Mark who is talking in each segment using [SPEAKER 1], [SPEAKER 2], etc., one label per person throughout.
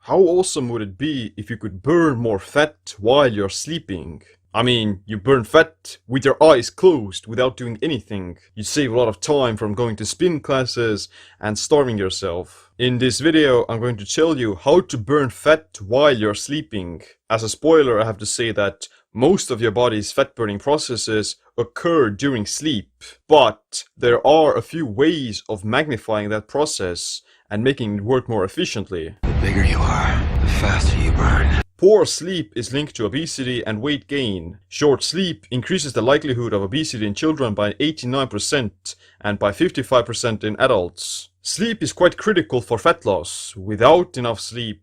[SPEAKER 1] How awesome would it be if you could burn more fat while you're sleeping? I mean, you burn fat with your eyes closed without doing anything. You save a lot of time from going to spin classes and starving yourself. In this video, I'm going to tell you how to burn fat while you're sleeping. As a spoiler, I have to say that most of your body's fat burning processes occur during sleep. But there are a few ways of magnifying that process and making it work more efficiently.
[SPEAKER 2] The bigger you are, the faster you burn.
[SPEAKER 1] Poor sleep is linked to obesity and weight gain. Short sleep increases the likelihood of obesity in children by 89% and by 55% in adults. Sleep is quite critical for fat loss. Without enough sleep,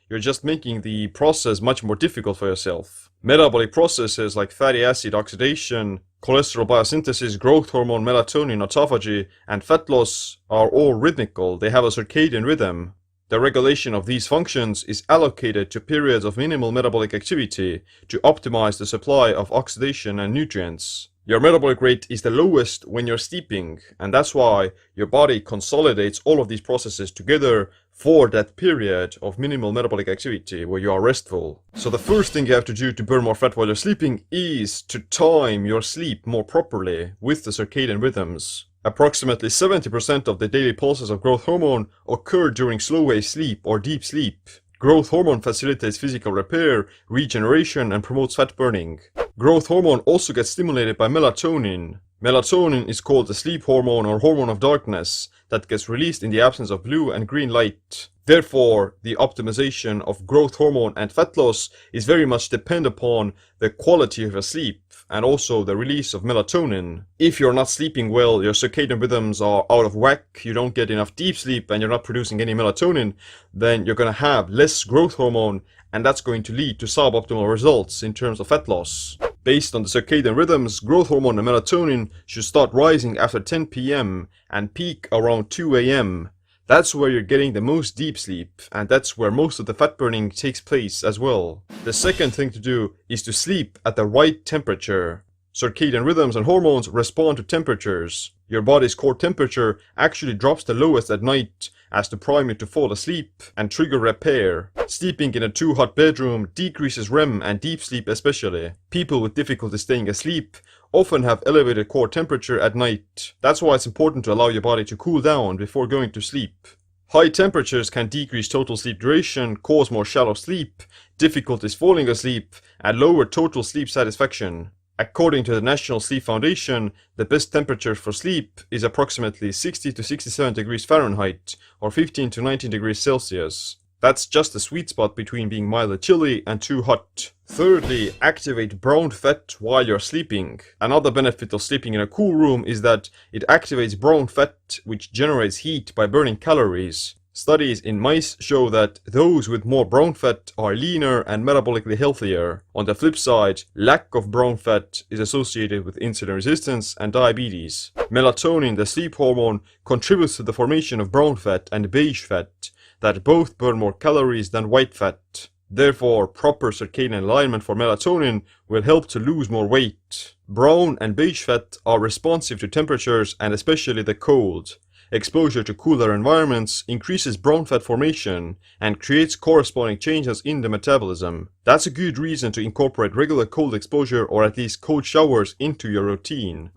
[SPEAKER 1] you're just making the process much more difficult for yourself. Metabolic processes like fatty acid oxidation, cholesterol biosynthesis, growth hormone, melatonin, autophagy, and fat loss are all rhythmical. They have a circadian rhythm. The regulation of these functions is allocated to periods of minimal metabolic activity to optimize the supply of oxidation and nutrients. Your metabolic rate is the lowest when you're sleeping, and that's why your body consolidates all of these processes together for that period of minimal metabolic activity where you are restful. So the first thing you have to do to burn more fat while you're sleeping is to time your sleep more properly with the circadian rhythms. Approximately 70% of the daily pulses of growth hormone occur during slow wave sleep or deep sleep. Growth hormone facilitates physical repair, regeneration, and promotes fat burning. Growth hormone also gets stimulated by melatonin. Melatonin is called the sleep hormone or hormone of darkness that gets released in the absence of blue and green light. Therefore, the optimization of growth hormone and fat loss is very much dependent upon the quality of your sleep and also the release of melatonin. If you're not sleeping well, your circadian rhythms are out of whack, you don't get enough deep sleep, and you're not producing any melatonin, then you're going to have less growth hormone, and that's going to lead to suboptimal results in terms of fat loss. Based on the circadian rhythms, growth hormone and melatonin should start rising after 10 p.m. and peak around 2 a.m. That's where you're getting the most deep sleep, and that's where most of the fat burning takes place as well. The second thing to do is to sleep at the right temperature. Circadian rhythms and hormones respond to temperatures. Your body's core temperature actually drops the lowest at night as to prime you to fall asleep and trigger repair. Sleeping in a too hot bedroom decreases REM and deep sleep especially. People with difficulty staying asleep often have elevated core temperature at night. That's why it's important to allow your body to cool down before going to sleep. High temperatures can decrease total sleep duration, cause more shallow sleep, difficulties falling asleep, and lower total sleep satisfaction. According to the National Sleep Foundation, the best temperature for sleep is approximately 60 to 67 degrees Fahrenheit or 15 to 19 degrees Celsius. That's just the sweet spot between being mildly chilly and too hot. Thirdly, activate brown fat while you're sleeping. Another benefit of sleeping in a cool room is that it activates brown fat, which generates heat by burning calories. Studies in mice show that those with more brown fat are leaner and metabolically healthier. On the flip side, lack of brown fat is associated with insulin resistance and diabetes. Melatonin, the sleep hormone, contributes to the formation of brown fat and beige fat that both burn more calories than white fat. Therefore, proper circadian alignment for melatonin will help to lose more weight. Brown and beige fat are responsive to temperatures and especially the cold. Exposure to cooler environments increases brown fat formation and creates corresponding changes in the metabolism. That's a good reason to incorporate regular cold exposure or at least cold showers into your routine.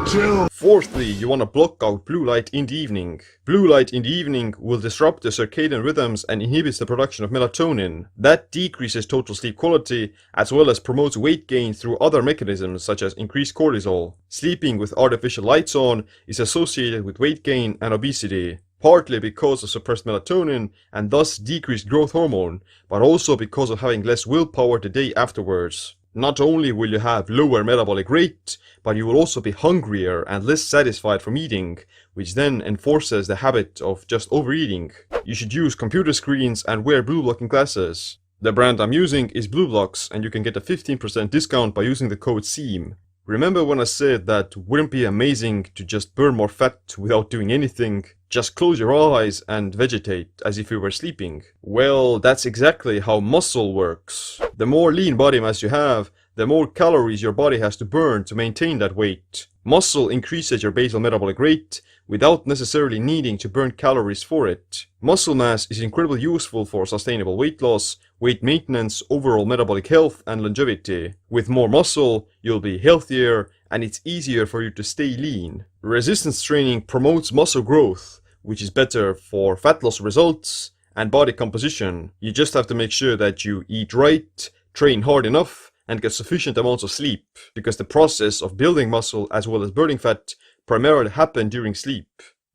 [SPEAKER 1] Fourthly, you want to block out blue light in the evening. Blue light in the evening will disrupt the circadian rhythms and inhibits the production of melatonin. That decreases total sleep quality as well as promotes weight gain through other mechanisms such as increased cortisol. Sleeping with artificial lights on is associated with weight gain and obesity, partly because of suppressed melatonin and thus decreased growth hormone, but also because of having less willpower the day afterwards. Not only will you have lower metabolic rate, but you will also be hungrier and less satisfied from eating, which then enforces the habit of just overeating. You should use computer screens and wear blue blocking glasses. The brand I'm using is BlueBlocks, and you can get a 15% discount by using the code SEAM. Remember when I said that wouldn't it be amazing to just burn more fat without doing anything? Just close your eyes and vegetate as if you were sleeping. Well, that's exactly how muscle works. The more lean body mass you have, the more calories your body has to burn to maintain that weight. Muscle increases your basal metabolic rate without necessarily needing to burn calories for it. Muscle mass is incredibly useful for sustainable weight loss, weight maintenance, overall metabolic health, and longevity. With more muscle, you'll be healthier, and it's easier for you to stay lean. Resistance training promotes muscle growth, which is better for fat loss results and body composition. You just have to make sure that you eat right, train hard enough, and get sufficient amounts of sleep, because the process of building muscle as well as burning fat primarily happen during sleep.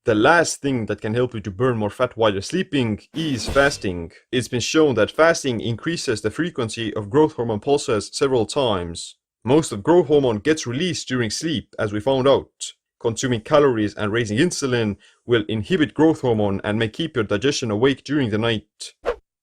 [SPEAKER 1] The last thing that can help you to burn more fat while you're sleeping is fasting. It's been shown that fasting increases the frequency of growth hormone pulses several times. Most of growth hormone gets released during sleep, as we found out. Consuming calories and raising insulin will inhibit growth hormone and may keep your digestion awake during the night.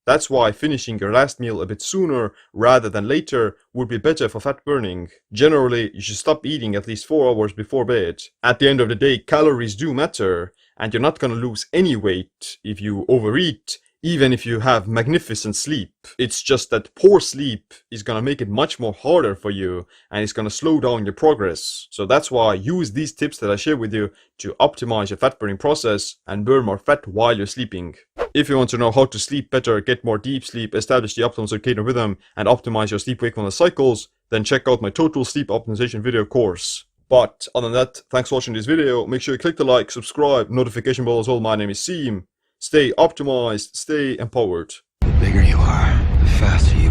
[SPEAKER 1] That's why finishing your last meal a bit sooner rather than later would be better for fat burning. Generally, you should stop eating at least 4 hours before bed. At the end of the day, calories do matter, and you're not gonna lose any weight if you overeat, even if you have magnificent sleep. It's just that poor sleep is gonna make it much more harder for you, and it's gonna slow down your progress. So that's why I use these tips that I share with you to optimize your fat burning process and burn more fat while you're sleeping. If you want to know how to sleep better, get more deep sleep, establish the optimal circadian rhythm, and optimize your sleep-wakefulness cycles, then check out my total sleep optimization video course. But other than that, thanks for watching this video. Make sure you click the like, subscribe, notification bell as well. My name is Seem. Stay optimized, stay empowered.
[SPEAKER 2] The bigger you are, the faster you